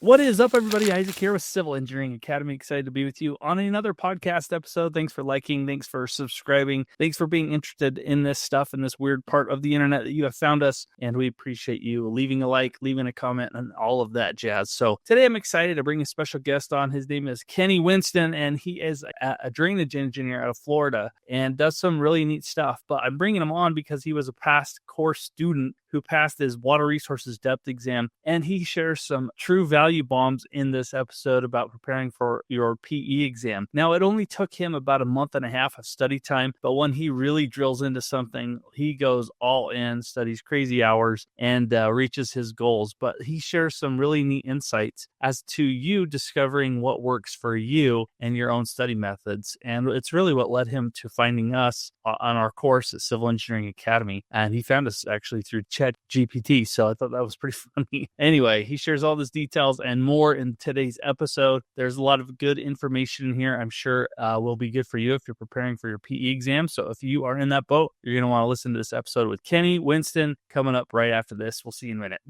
What is up, everybody? Isaac here with Civil Engineering Academy. Excited to be with you on another podcast episode. Thanks for liking. Thanks for subscribing. Thanks for being interested in this stuff and this weird part of the internet that you have found us. And we appreciate you leaving a like, leaving a comment, and all of that jazz. So today I'm excited to bring a special guest on. His name is Winston, and he is a drainage engineer out of Florida and does some really neat stuff. But I'm bringing him on because he was a past course student who passed his water resources depth exam, and he shares some true value bombs in this episode about preparing for your PE exam. Now, it only took him about a month and a half of study time, but when he really drills into something, he goes all in, studies crazy hours, and reaches his goals. But he shares some really neat insights as to you discovering what works for you and your own study methods. And it's really what led him to finding us on our course at Civil Engineering Academy. And he found us actually through ChatGPT. So I thought that was pretty funny. Anyway, he shares all these details and more in today's episode. There's a lot of good information in here. I'm sure will be good for you if you're preparing for your PE exam. So if you are in that boat, you're going to want to listen to this episode with Winston coming up right after this. We'll see you in a minute.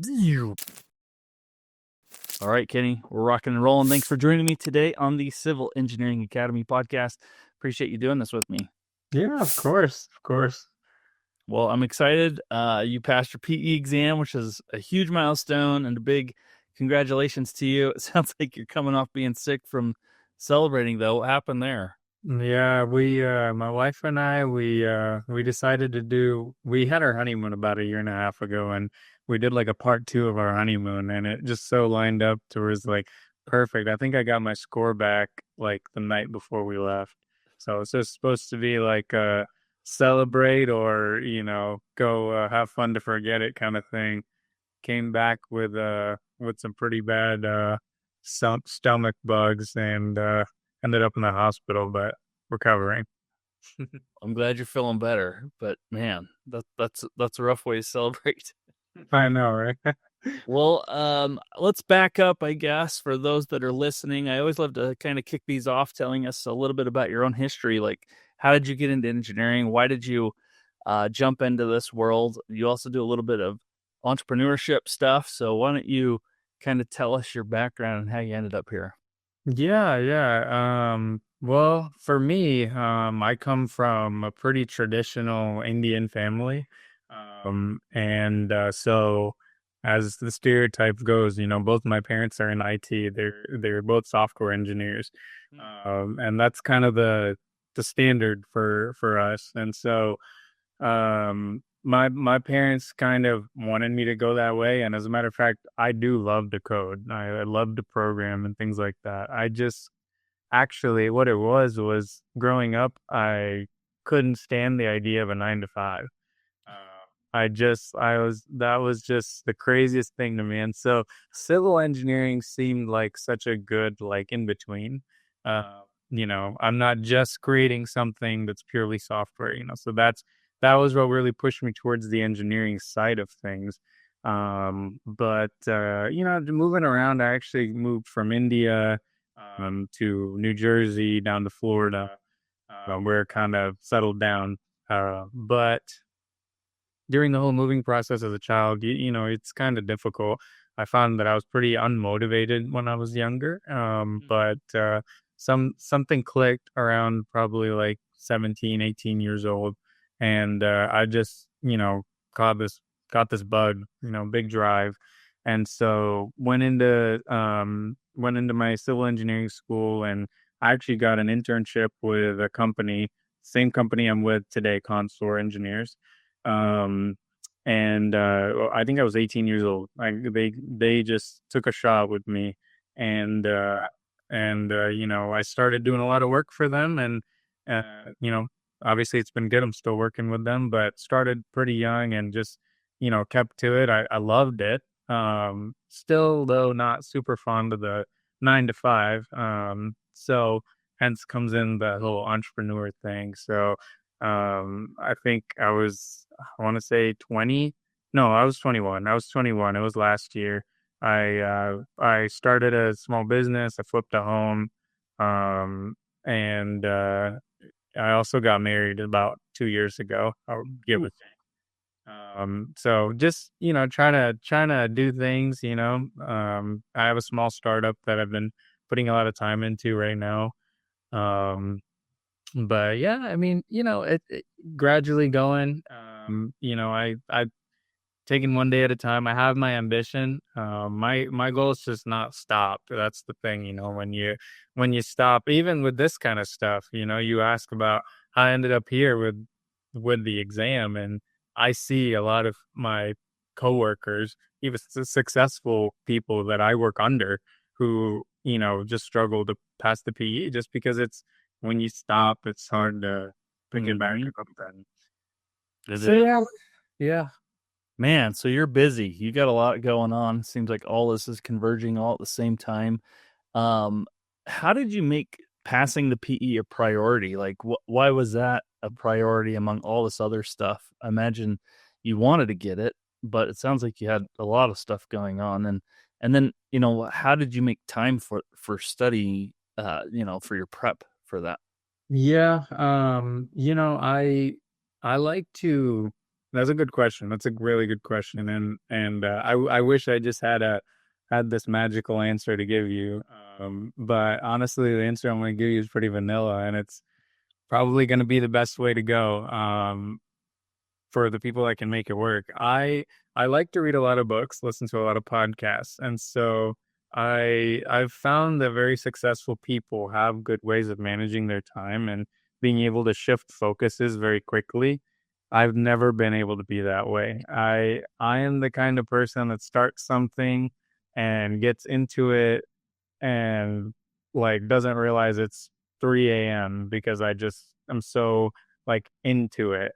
All right, Kenny, we're rocking and rolling. Thanks for joining me today on the Civil Engineering Academy podcast. Appreciate you doing this with me. Yeah, of course. Well, I'm excited. You passed your PE exam, which is a huge milestone and a big congratulations to you. It sounds like you're coming off being sick from celebrating, though. What happened there? Yeah, my wife and I, we decided we had our honeymoon about a year and a half ago, and we did like a part 2 of our honeymoon, and it just so lined up to where it's like perfect. I think I got my score back like the night before we left. So it's just supposed to be like celebrate or, go have fun to forget it kind of thing. Came back with some pretty bad stomach bugs and ended up in the hospital, but recovering. I'm glad you're feeling better, but man, that's a rough way to celebrate. I know, right? Well, let's back up, I guess, for those that are listening. I always love to kind of kick these off telling us a little bit about your own history. Like, how did you get into engineering? Why did you jump into this world? You also do a little bit of entrepreneurship stuff. So why don't you kind of tell us your background and how you ended up here? Yeah. Well, for me, I come from a pretty traditional Indian family. So as the stereotype goes, both my parents are in IT. They're both software engineers. And that's kind of the standard for us. And so my parents kind of wanted me to go that way. And as a matter of fact, I do love to code. I love to program and things like that. Actually, what it was growing up, I couldn't stand the idea of a 9 to 5. That was just the craziest thing to me. And so civil engineering seemed like such a good, like, in between. I'm not just creating something that's purely software, so that was what really pushed me towards the engineering side of things. But moving around, I actually moved from India to New Jersey, down to Florida, where it kind of settled down. But during the whole moving process as a child, it's kind of difficult. I found that I was pretty unmotivated when I was younger. But something clicked around probably like 17, 18 years old. And I just, got this bug, big drive. And so went into my civil engineering school, and I actually got an internship with a company, same company I'm with today, Consor Engineers. I think I was 18 years old. They just took a shot with me, and I started doing a lot of work for them, and obviously it's been good. I'm still working with them, but started pretty young and just kept to it. I loved it. Still though not super fond of the 9 to 5. So hence comes in the whole entrepreneur thing. So I think I want to say 20. No, I was 21. It was last year. I started a small business. I flipped a home. And I also got married about 2 years ago. I'll give it. So just, trying to do things, I have a small startup that I've been putting a lot of time into right now. Um, but yeah, I mean, it gradually going. I taking one day at a time. I have my ambition. My goal is just not stop. That's the thing, when you stop, even with this kind of stuff, you ask about how I ended up here with the exam, and I see a lot of my coworkers, even successful people that I work under, who just struggle to pass the PE, just because it's when you stop, it's hard to pick it back Mhm. up then. Is So it? yeah. Man, so you're busy. You got a lot going on. Seems like all this is converging all at the same time. Um, how did you make passing the PE a priority? Like, why was that a priority among all this other stuff? I imagine you wanted to get it, but it sounds like you had a lot of stuff going on. And then, how did you make time for study? For your prep for that. Yeah, I like to. That's a good question. That's a really good question, and I wish I just had this magical answer to give you. But honestly, the answer I'm going to give you is pretty vanilla, and it's probably going to be the best way to go. For the people that can make it work. I like to read a lot of books, listen to a lot of podcasts, and so I've found that very successful people have good ways of managing their time and being able to shift focuses very quickly. I've never been able to be that way. I am the kind of person that starts something and gets into it and like doesn't realize it's 3 a.m. because I just am so like into it.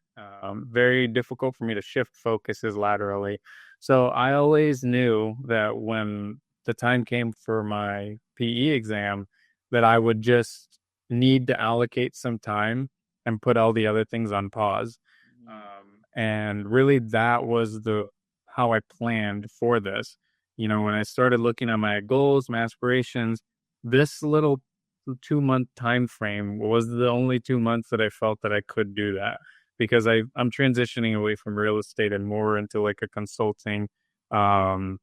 Very difficult for me to shift focuses laterally. So I always knew that when the time came for my PE exam, that I would just need to allocate some time and put all the other things on pause. And really, that was the how I planned for this. When I started looking at my goals, my aspirations, this little 2 month time frame was the only 2 months that I felt that I could do that, because I'm transitioning away from real estate and more into like a um,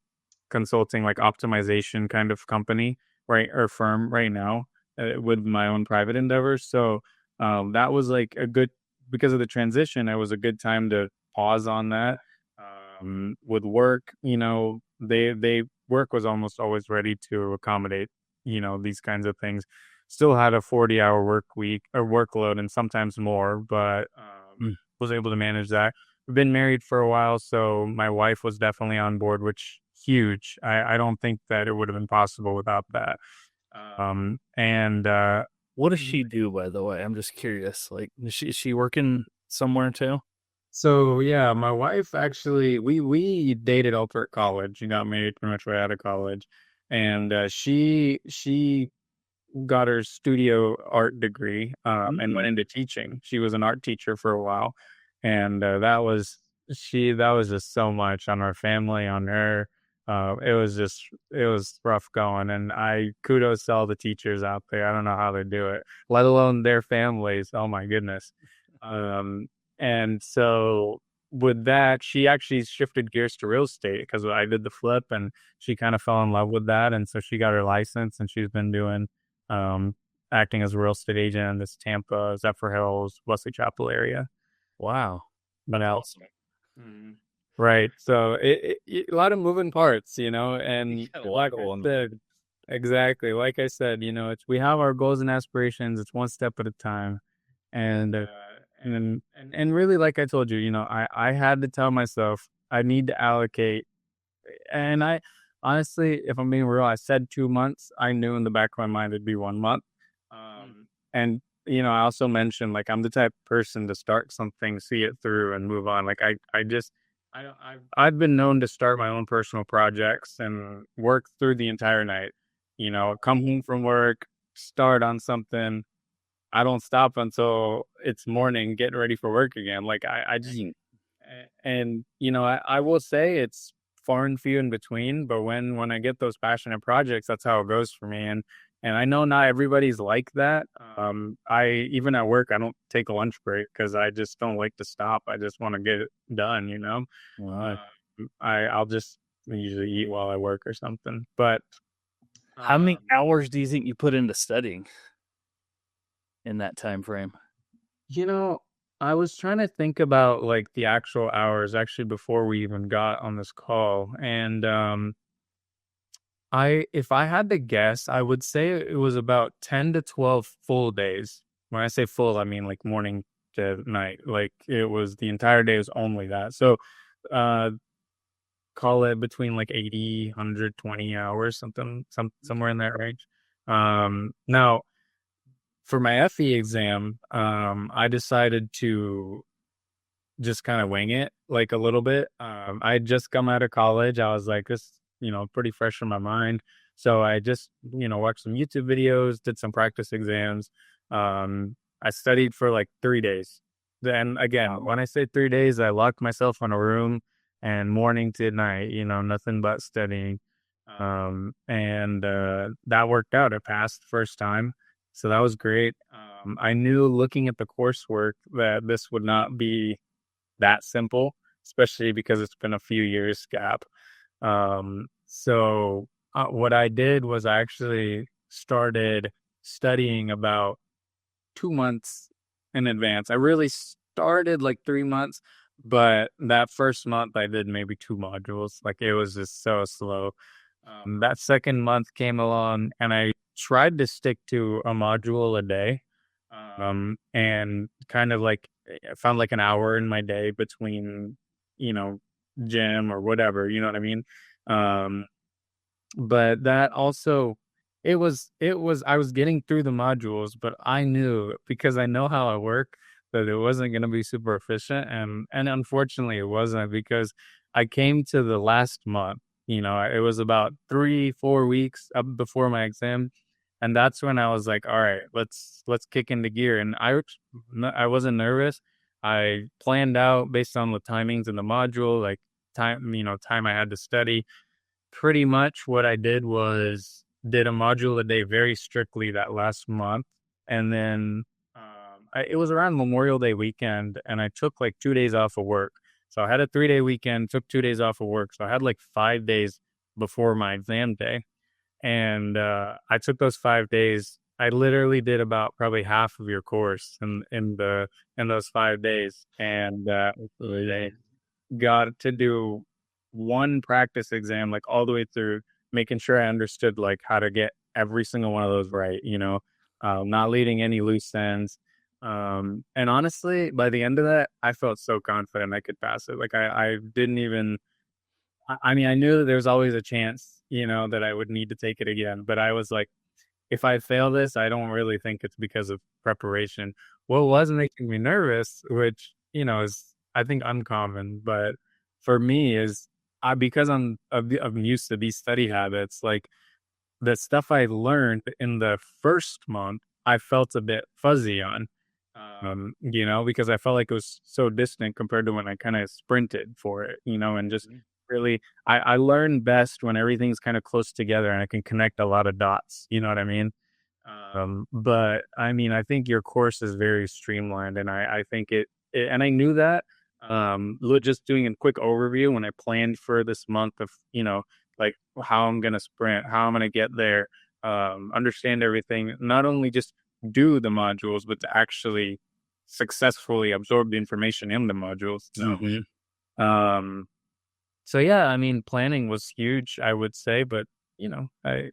consulting like optimization kind of company, right, or firm right now, with my own private endeavors. So that was like a good, because of the transition, it was a good time to pause on that. With work, they work was almost always ready to accommodate these kinds of things. Still had a 40-hour work week or workload and sometimes more, but Mm. was able to manage that. We've been married for a while, so my wife was definitely on board, which huge. I don't think that it would have been possible without that. And What does she do, by the way? I'm just curious. Like, is she working somewhere too? so yeah, my wife actually we dated all through college and got married pretty much right out of college, and she got her studio art degree, and went Mm. into teaching. She was an art teacher for a while, and that was just so much on our family, on her. It was rough going, and I kudos to all the teachers out there. I don't know how they do it, let alone their families. Oh my goodness. And so with that, she actually shifted gears to real estate because I did the flip, and she kind of fell in love with that, and so she got her license, and she's been doing um, acting as a real estate agent in this Tampa, Zephyr Hills, Wesley Chapel area. Wow, But else, awesome. right? So a lot of moving parts, You and got a lot like I going on. said, exactly, like I said, it's we have our goals and aspirations. It's one step at a time, and and really, like I told you, I had to tell myself I need to allocate. And I honestly, if I'm being real, I said 2 months. I knew in the back of my mind it'd be 1 month. Mm. And I also mentioned like I'm the type of person to start something, see it through, and move on. Like I just, I don't, I've been known to start my own personal projects and work through the entire night. Come home from work, start on something. I don't stop until it's morning, getting ready for work again. Like I just Dang. and I will say it's far and few in between, but when I get those passionate projects, that's how it goes for me. And And I know not everybody's like that. I even at work, I don't take a lunch break because I just don't like to stop. I just want to get it done, you know. Right. I'll just usually eat while I work or something. But How many um, hours do you think you put into studying in that time frame? you know, I was trying to think about like the actual hours actually before we even got on this call, and if I had to guess, I would say it was about 10 to 12 full days. When I say full, I mean like morning to night. Like it was the entire day was only that. So uh call it between like 80, 120 hours, somewhere in that range. Now for my FE exam, I decided to just kind of wing it like a little bit. I had just come out of college. I was like, this, pretty fresh in my mind. So I just, watched some YouTube videos, did some practice exams. I studied for like 3 days. Then again, when I say 3 days, I locked myself in a room and morning to night, nothing but studying. And that worked out. I passed first time. So that was great. I knew looking at the coursework that this would not be that simple, especially because it's been a few years gap. So what I did was I actually started studying about 2 months in advance. I really started like 3 months, but that first month I did maybe two modules. Like it was just so slow. That second month came along and I tried to stick to a module a day. And kind of like I found like an hour in my day between, you know, gym or whatever, you know what I mean? Um, but that also it was I was getting through the modules, but I knew because I know how I work that it wasn't going to be super efficient, and unfortunately it wasn't because I came to the last month, it was about 3-4 weeks up before my exam, and that's when I was like, all right, let's kick into gear. And I wasn't nervous. I planned out based on the timings in the module, like time I had to study. Pretty much what I did was did a module a day very strictly that last month. And then it was around Memorial Day weekend, and I took like 2 days off of work. So I had a 3-day weekend, took 2 days off of work. So I had like 5 days before my exam day. And I took those 5 days. I literally did about probably half of your course in those 5 days. And they got to do one practice exam like all the way through, making sure I understood like how to get every single one of those right, not leaving any loose ends. And honestly, by the end of that, I felt so confident I could pass it. Like I didn't even, I mean, I knew that there was always a chance, that I would need to take it again, but I was like, if I fail this, I don't really think it's because of preparation. What was making me nervous, which, is I think uncommon, but for me is because I'm used to these study habits, like the stuff I learned in the first month, I felt a bit fuzzy on, because I felt like it was so distant compared to when I kind of sprinted for it, and just really, I learn best when everything's kind of close together and I can connect a lot of dots. You know what I mean? But I mean, I think your course is very streamlined, and I think and I knew that. Just doing a quick overview when I planned for this month of, like how I'm gonna sprint, how I'm gonna get there, understand everything, not only just do the modules, but to actually successfully absorb the information in the modules. Um, so yeah, I mean, planning was huge, I would say, but I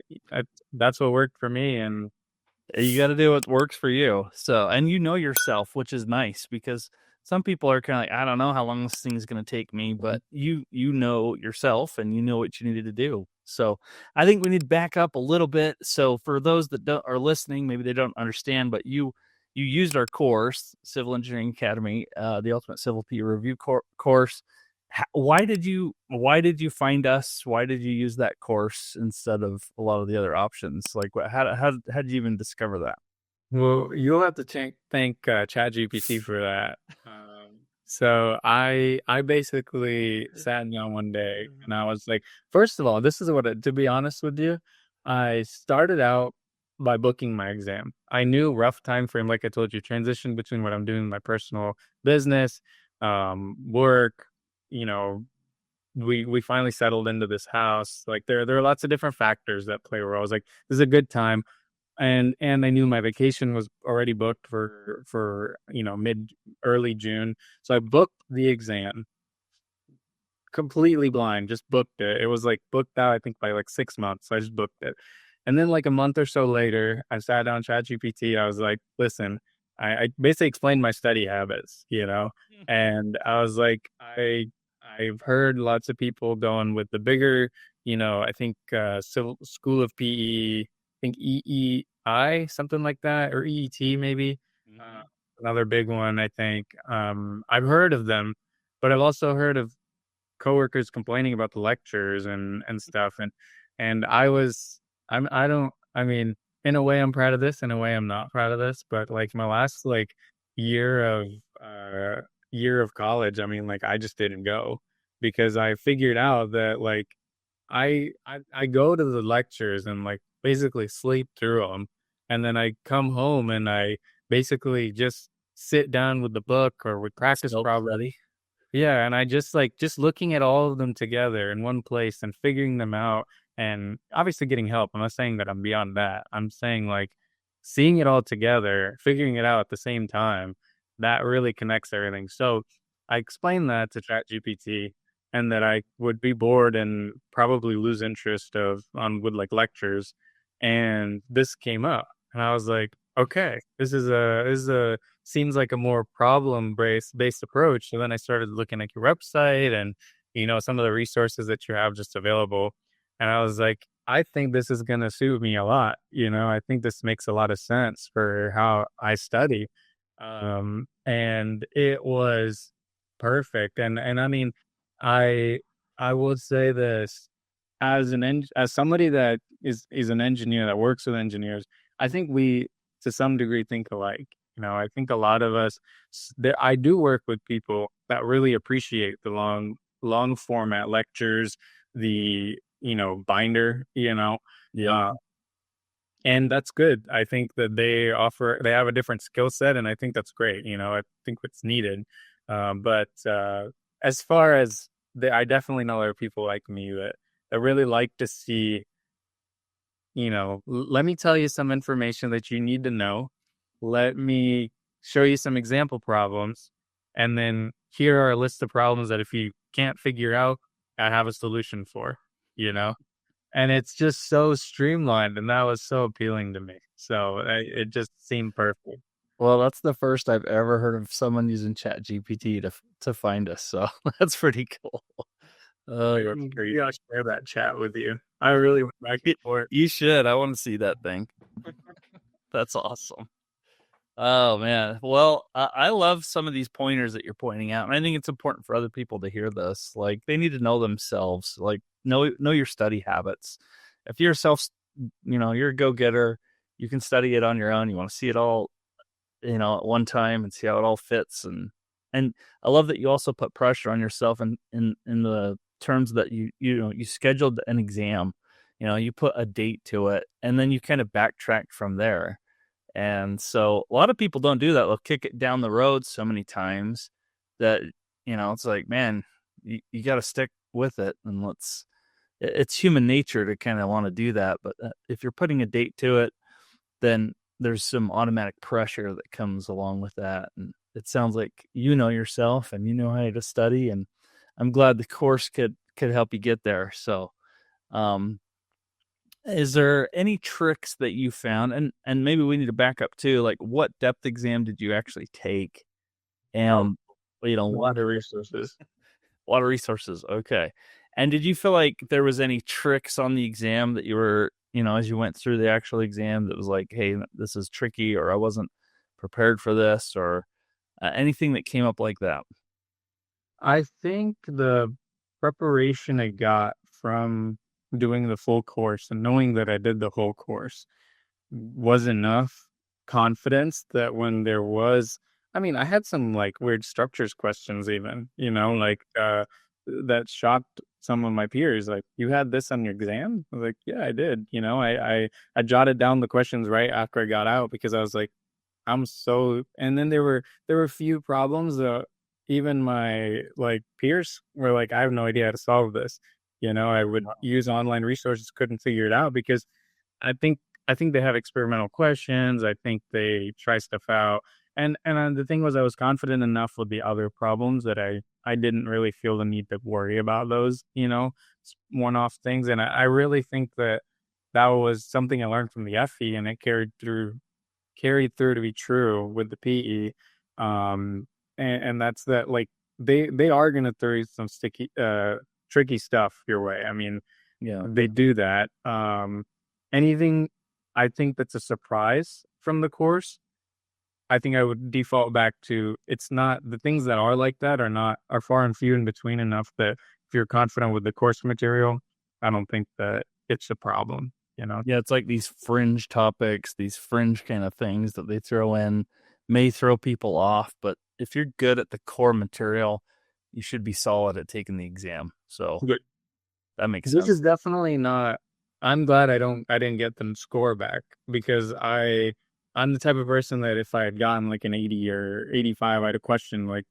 that's what worked for me, and You got to do what works for you. So, and you know yourself, which is nice because some people are kind of like, I don't know how long this thing's going to take me, but you know yourself and you know what you needed to do. So, I think we need to back up a little bit. So, for those that are listening, maybe they don't understand, but you used our course, Civil Engineering Academy, the Ultimate Civil Peer Review course. Why did you find us? Why did you use that course instead of a lot of the other options? Like, how did you even discover that? well, you'll have to thank ChatGPT for that. So I basically sat down one day and I was like, first of all, this is to be honest with you, I started out. by booking my exam. I knew rough time frame, like I told you, transition between what I'm doing in my personal business, work, you know, we finally settled into this house. Like there are lots of different factors that play a role. I was like, this is a good time. And I knew my vacation was already booked for mid early June. So I booked the exam completely blind, just booked it. It was like booked out, I think, by like 6 months. So I just booked it. And then like a month or so later, I sat down ChatGPT. I was like, listen, I basically explained my study habits, and I was like, I've heard lots of people going with the bigger, I think Civil School of PE, I think EEI, something like that, or EET maybe. Another big one, I think. I've heard of them, but I've also heard of coworkers complaining about the lectures and stuff, and I don't, I mean, in a way I'm proud of this, in a way I'm not proud of this, but like my last like year of uh year of college, I mean, like I just didn't go because I figured out that like I go to the lectures and like basically sleep through them, and then I come home and I basically just sit down with the book or with practice problems. Yeah, and I just looking at all of them together in one place and figuring them out, and obviously getting help. I'm not saying that I'm beyond that. I'm saying like seeing it all together, figuring it out at the same time, that really connects everything. So I explained that to ChatGPT, and that I would be bored and probably lose interest of on with like lectures, and this came up, and I was like, okay, this is a seems like a more problem based approach. So then I started looking at your website and some of the resources that you have just available, and I was like, I think this is going to suit me a lot. I think this makes a lot of sense for how I study, and it was perfect. And I mean, I I will say this as somebody that is an engineer that works with engineers. I think we to some degree think alike. I think a lot of us there I do work with people that really appreciate the long format lectures, the binder, Yeah. and that's good. I think that they have a different skill set, and I think that's great. I think what's needed. But as far as I definitely know there are people like me that really like to see, let me tell you some information that you need to know. Let me show you some example problems. And then here are a list of problems that if you can't figure out, I have a solution for, you know? And it's just so streamlined. And that was so appealing to me. So it just seemed perfect. Well, that's the first I've ever heard of someone using ChatGPT to find us. So that's pretty cool. I'll share that chat with you. I really went back and forth. You should. I want to see that thing. That's awesome. Oh man. Well, I love some of these pointers that you're pointing out, and I think it's important for other people to hear this. Like they need to know themselves. Like know your study habits. If you're you're a go getter. You can study it on your own. You want to see it all, at one time and see how it all fits. And I love that you also put pressure on yourself in the terms that you scheduled an exam. You put a date to it, and then you kind of backtrack from there. And so a lot of people don't do that. They'll kick it down the road so many times that, it's like, man, you got to stick with it. And it's human nature to kind of want to do that. But if you're putting a date to it, then there's some automatic pressure that comes along with that. And it sounds like you know yourself and you know how to study. And I'm glad the course could help you get there. So, is there any tricks that you found? And maybe we need to back up too. Like, what depth exam did you actually take? And Water resources. Water resources. Okay. And did you feel like there was any tricks on the exam that you were, as you went through the actual exam that was like, hey, this is tricky, or I wasn't prepared for this, or anything that came up like that? I think the preparation I got from doing the full course and knowing that I did the whole course was enough confidence that when there was, I mean, I had some like weird structures questions even, like that shocked some of my peers, like, you had this on your exam? I was like, yeah, I did. I jotted down the questions right after I got out because I was like, and then there were a few problems that even my like peers were like, I have no idea how to solve this. I would use online resources, couldn't figure it out because I think I think they have experimental questions. I think they try stuff out. And the thing was, I was confident enough with the other problems that I didn't really feel the need to worry about those, one-off things. And I really think that that was something I learned from the FE, and it carried through to be true with the PE. And that's that, like, they are going to throw some tricky stuff your way. I mean, Yeah. they do that. Anything I think that's a surprise from the course, I think I would default back to, it's not the things that are like that are far and few in between enough that if you're confident with the course material, I don't think that it's a problem. Yeah, it's like these fringe topics, these fringe kind of things that they throw in may throw people off, but if you're good at the core material, you should be solid at taking the exam. So Good. that makes This sense. is definitely not. I'm glad I didn't get the score back because I'm the type of person that if I had gotten like an 80 or 85, I'd have questioned like,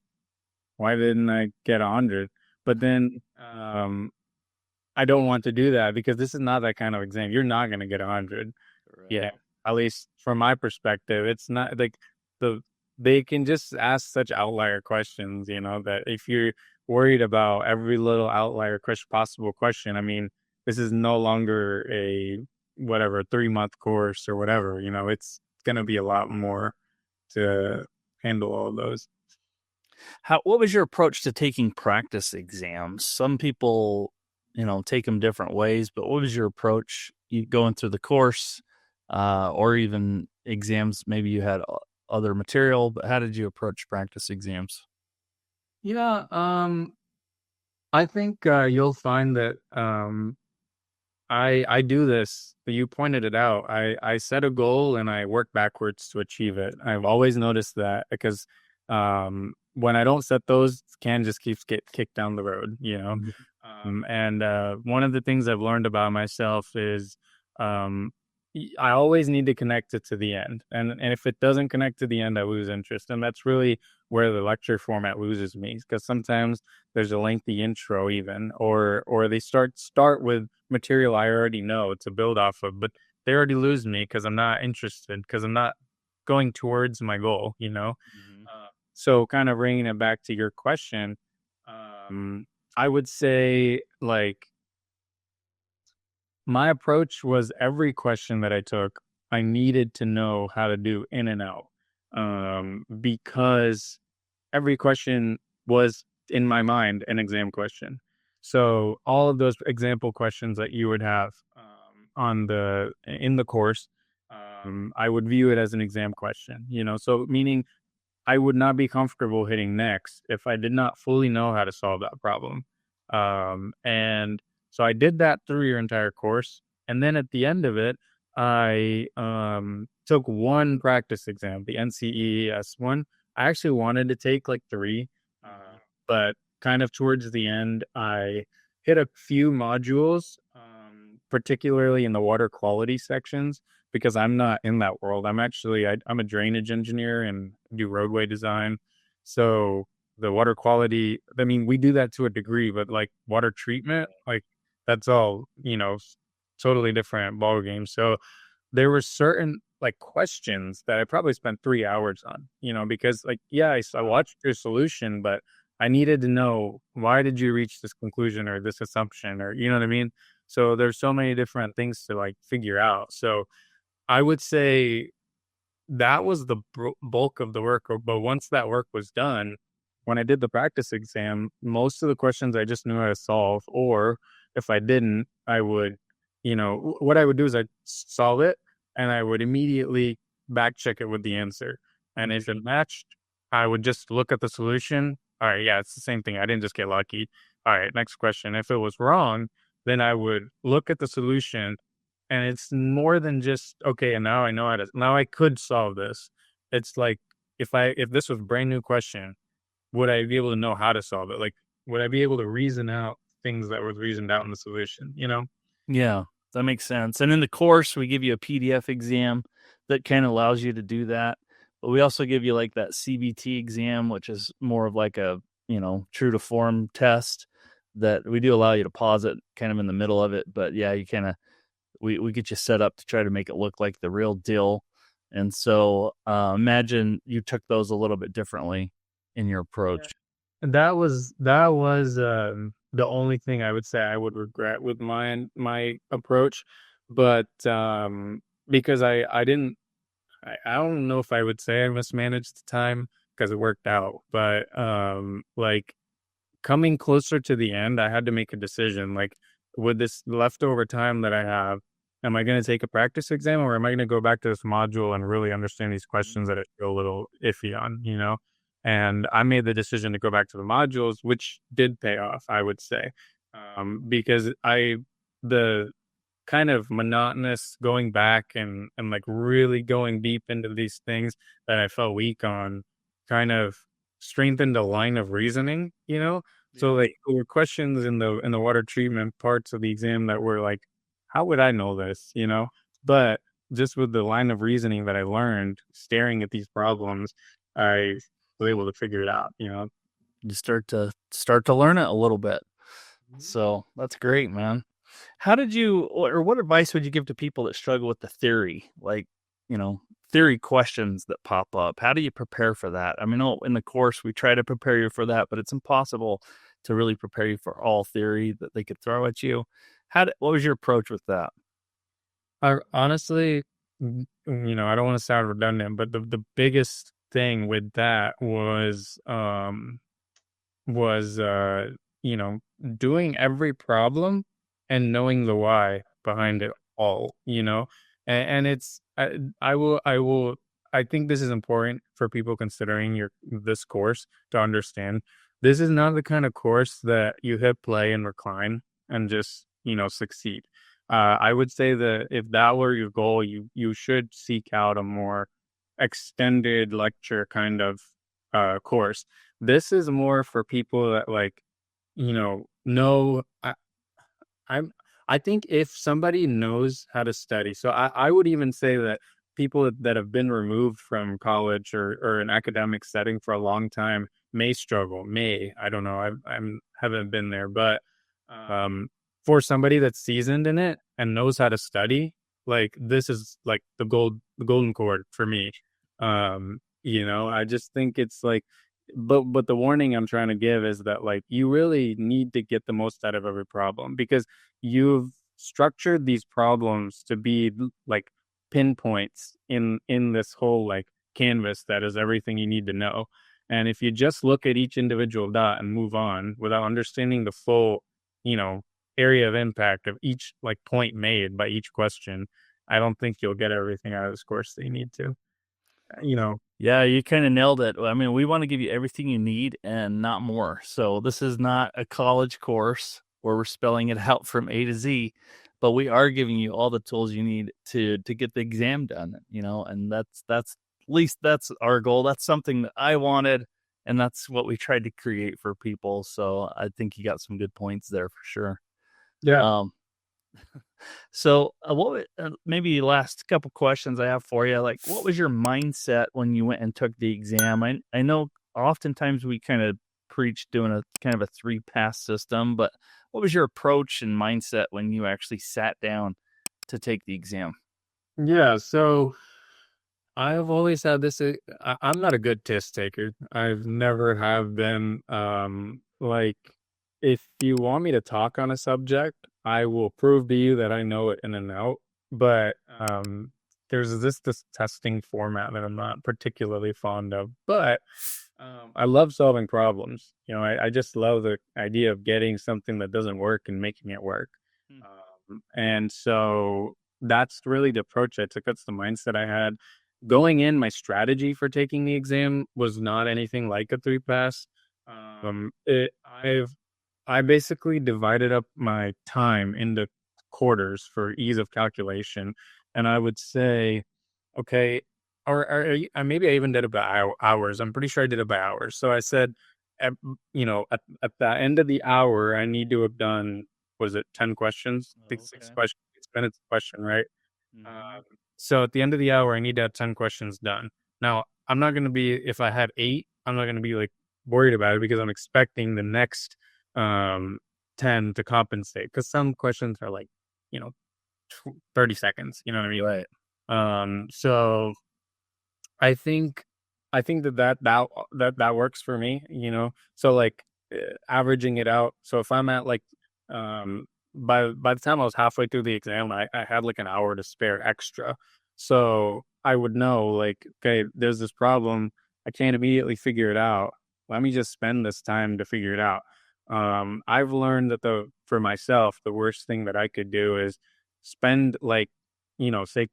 why didn't I get 100? But then I don't want to do that because this is not that kind of exam. You're not going to get 100. Right. Yeah, at least from my perspective, it's not like they can just ask such outlier questions, that if you're worried about every little outlier possible question, I mean, this is no longer a whatever 3-month course or whatever, it's going to be a lot more to handle all of those. What was your approach to taking practice exams? Some people, take them different ways, but what was your approach going through the course, or even exams? Maybe you had other material, but how did you approach practice exams? Yeah, I think you'll find that I do this. You pointed it out. I set a goal and I work backwards to achieve it. I've always noticed that because when I don't set those, can just keeps get kicked down the road. And one of the things I've learned about myself is I always need to connect it to the end, and if it doesn't connect to the end, I lose interest, and that's really where the lecture format loses me because sometimes there's a lengthy intro even, or they start with material I already know to build off of, but they already lose me because I'm not interested, because I'm not going towards my goal. So kind of bringing it back to your question, I would say, like, my approach was every question that I took, I needed to know how to do in and out, because every question was, in my mind, an exam question. So all of those example questions that you would have in the course, I would view it as an exam question. So meaning I would not be comfortable hitting next if I did not fully know how to solve that problem. And so I did that through your entire course. And then at the end of it, I took one practice exam, the NCEES one. I actually wanted to take like 3, but kind of towards the end, I hit a few modules, particularly in the water quality sections, because I'm not in that world. I'm a drainage engineer and do roadway design. So the water quality, I mean, we do that to a degree, but like water treatment, like that's all, totally different ball game. So there were certain like questions that I probably spent 3 hours on, because like, yeah, I watched your solution, but I needed to know, why did you reach this conclusion or this assumption, or, you know what I mean? So there's so many different things to like figure out. So I would say that was the bulk of the work. But once that work was done, when I did the practice exam, most of the questions I just knew how to solve. Or if I didn't, I would, what I would do is I'd solve it and I would immediately back check it with the answer. And if it matched, I would just look at the solution. All right, yeah, it's the same thing. I didn't just get lucky. All right, next question. If it was wrong, then I would look at the solution, and it's more than just, okay, and now I know now I could solve this. It's like, if this was a brand new question, would I be able to know how to solve it? Like, would I be able to reason out things that was reasoned out in the solution, you know? Yeah, that makes sense. And in the course, we give you a PDF exam that kind of allows you to do that. But we also give you like that CBT exam, which is more of like a, true to form test that we do allow you to pause it kind of in the middle of it. But yeah, you kind of, we get you set up to try to make it look like the real deal. And so imagine you took those a little bit differently in your approach. And that was the only thing I would say I would regret with my approach, but because I didn't I don't know if I would say I mismanaged the time because it worked out, but like coming closer to the end, I had to make a decision. Like, with this leftover time that I have, am I going to take a practice exam or am I going to go back to this module and really understand these questions that I feel a little iffy on, you know? And I made the decision to go back to the modules, which did pay off, I would say, because the kind of monotonous going back and like really going deep into these things that I felt weak on kind of strengthened a line of reasoning, you know? So like there were questions in the water treatment parts of the exam that were like, how would I know this, you know? But just with the line of reasoning that I learned staring at these problems, I was able to figure it out, you know? You start to learn it a little bit. So that's great, man. How did you, or what advice would you give to people that struggle with the theory, like, theory questions that pop up? How do you prepare for that? I mean, in the course, we try to prepare you for that, but it's impossible to really prepare you for all theory that they could throw at you. What was your approach with that? I honestly, I don't want to sound redundant, but the biggest thing with that was doing every problem and knowing the why behind it all, you know? And it's I think this is important for people considering this course to understand. This is not the kind of course that you hit play and recline and just, succeed. I would say that if that were your goal, you should seek out a more extended lecture kind of course. This is more for people that like, know I'm I think if somebody knows how to study, so I would even say that people that have been removed from college or an academic setting for a long time may struggle. I don't know. I'm haven't been there, but um, for somebody that's seasoned in it and knows how to study, like this is like the golden chord for me. I just think it's like, but the warning I'm trying to give is that like you really need to get the most out of every problem because you've structured these problems to be like pinpoints in this whole like canvas that is everything you need to know. And if you just look at each individual dot and move on without understanding the full, you know, area of impact of each like point made by each question, I don't think you'll get everything out of this course that you need to. You know, Yeah, you kind of nailed it. I mean, we want to give you everything you need and not more. So this is not a college course where we're spelling it out from A to Z, but we are giving you all the tools you need to get the exam done, and that's at least that's our goal. That's something that I wanted, and that's what we tried to create for people. So I think you got some good points there for sure. yeah. Um, so, maybe last couple questions I have for you? Like, what was your mindset when you went and took the exam? I know oftentimes we kind of preach doing a kind of a 3-pass system, but what was your approach and mindset when you actually sat down to take the exam? Yeah, so I've always had this. I'm not a good test taker. I've never have been. Like, if you want me to talk on a subject, I will prove to you that I know it in and out. But there's this testing format that I'm not particularly fond of. But I love solving problems. I just love the idea of getting something that doesn't work and making it work. Hmm. And so that's really the approach I took. That's the mindset I had. Going in, my strategy for taking the exam was not anything like a 3-pass. I basically divided up my time into quarters for ease of calculation, and I would say, okay, or maybe I even did it by hours. I'm pretty sure I did it by hours. So I said, at, at the end of the hour, I need to have done, was it 10 questions? I think Oh, 6 questions, 6 minutes a question, right? okay. So at the end of the hour, I need to have 10 questions done. Now, I'm not going to be, if I had eight, I'm not going to be like worried about it because I'm expecting the next um, 10 to compensate, because some questions are like, you know, 30 seconds, you know what I mean? Right. So I think that works for me, you know. So like averaging it out. So if I'm at like by the time I was halfway through the exam, I had like an hour to spare extra. So I would know like, okay, there's this problem. I can't immediately figure it out. Let me just spend this time to figure it out. I've learned that for myself, the worst thing that I could do is spend like, say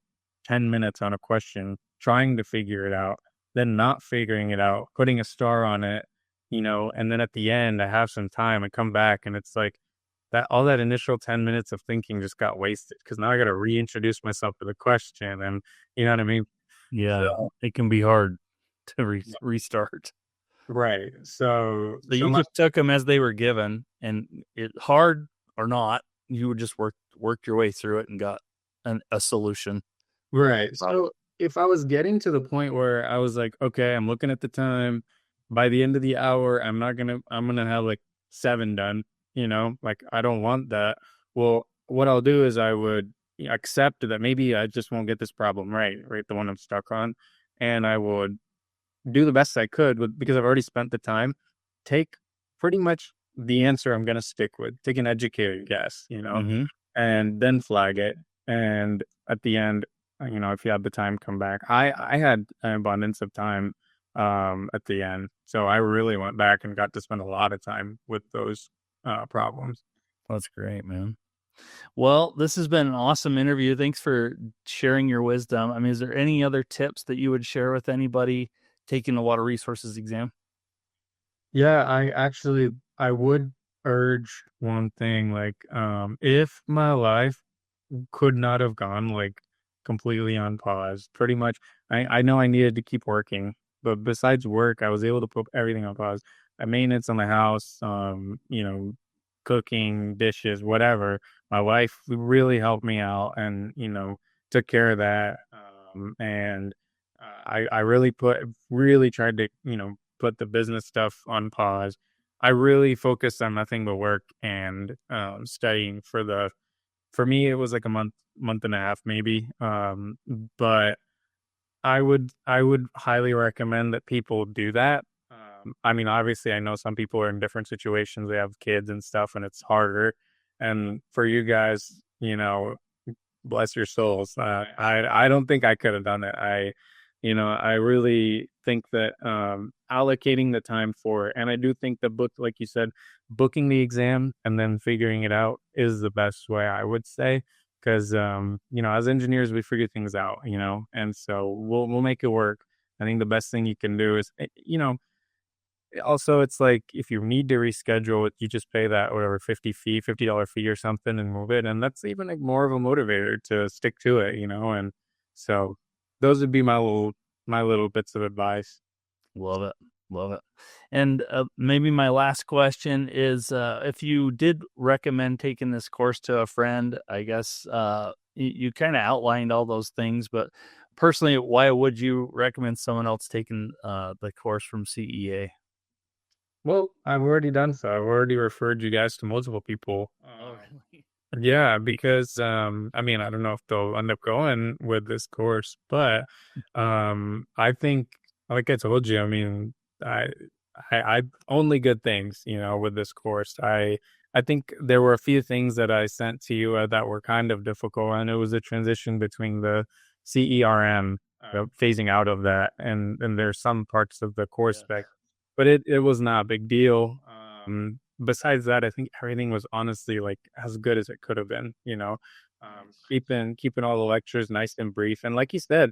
10 minutes on a question trying to figure it out, then not figuring it out, putting a star on it, and then at the end I have some time and come back and it's like that all that initial 10 minutes of thinking just got wasted because now I got to reintroduce myself to the question, and you know what I mean? Yeah, So, it can be hard to restart. right. So, So you just took them as they were given, and it hard or not, you would just worked your way through it and got a solution. right. So if I was getting to the point where I was like, okay, I'm looking at the time, by the end of the hour, I'm gonna have like seven done, like I don't want that. Well, what I'll do is I would accept that maybe I just won't get this problem right, the one I'm stuck on. And I would do the best I could because I've already spent the time. Take pretty much the answer I'm gonna stick with. Take an educated guess, Mm-hmm. and then flag it. And at the end, if you have the time, come back. I had an abundance of time at the end, so I really went back and got to spend a lot of time with those problems. That's great, man. Well, this has been an awesome interview. Thanks for sharing your wisdom. I mean, is there any other tips that you would share with anybody taking the water resources exam? Yeah, I would urge one thing, like if my life could not have gone like completely on pause, pretty much I know I needed to keep working, but besides work, I was able to put everything on pause. Maintenance on the house, cooking, dishes, whatever. My wife really helped me out and, took care of that. And I really tried to, put the business stuff on pause. I really focused on nothing but work and studying for me it was like a month and a half maybe. But I would highly recommend that people do that. I mean, obviously, I know some people are in different situations. They have kids and stuff, and it's harder. And for you guys, bless your souls. I don't think I could have done it. I really think that allocating the time for it, and I do think the book, like you said, booking the exam and then figuring it out is the best way, I would say, because as engineers we figure things out, and so we'll make it work. I think the best thing you can do is also it's like if you need to reschedule it, you just pay that whatever $50 fee or something and move it, and that's even like more of a motivator to stick to it, and so those would be my little bits of advice. Love it. Love it. And maybe my last question is if you did recommend taking this course to a friend, I guess you kind of outlined all those things, but personally, why would you recommend someone else taking the course from CEA? Well, I've already done so. I've already referred you guys to multiple people. Oh, really? Yeah, because I mean, I don't know if they'll end up going with this course, but I think, like I told you, I mean, I I only good things, with this course. I think there were a few things that I sent to you that were kind of difficult, and it was a transition between the CERM, phasing out of that, and there's some parts of the course Yes. spec, but it was not a big deal. Besides that, I think everything was honestly like as good as it could have been. Nice. Keeping all the lectures nice and brief, and like you said,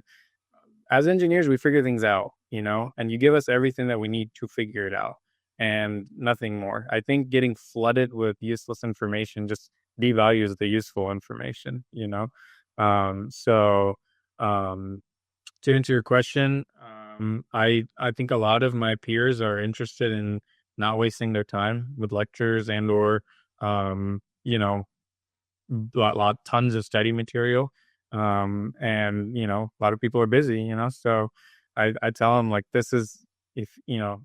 as engineers, we figure things out, and you give us everything that we need to figure it out and nothing more. I think getting flooded with useless information just devalues the useful information, So, um, to answer your question, I think a lot of my peers are interested in not wasting their time with lectures and or you know, tons of study material. And a lot of people are busy, so I tell them like, this is, if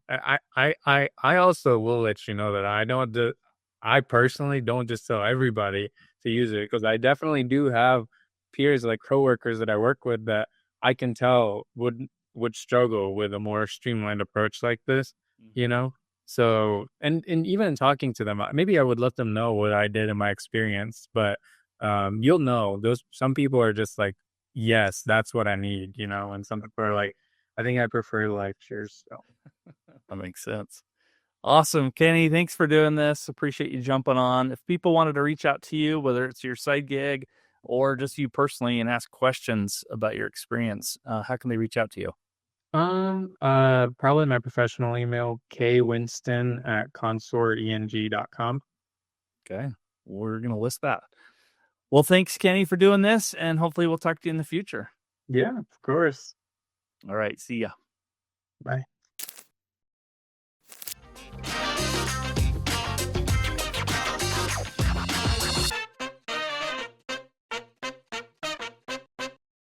I also will let you know that I personally don't just tell everybody to use it, because I definitely do have peers, like coworkers that I work with, that I can tell would struggle with a more streamlined approach like this, you know. So, and even talking to them, maybe I would let them know what I did in my experience, but you'll know, some people are just like, yes, that's what I need, and some people are like, I think I prefer lectures. So That makes sense. Awesome. Kenny, thanks for doing this. Appreciate you jumping on. If people wanted to reach out to you, whether it's your side gig or just you personally, and ask questions about your experience, how can they reach out to you? Probably my professional email, kwinston@consoreng.com. Okay. We're going to list that. Well, thanks, Kenny, for doing this, and hopefully we'll talk to you in the future. Yeah, of course. All right. See ya. Bye.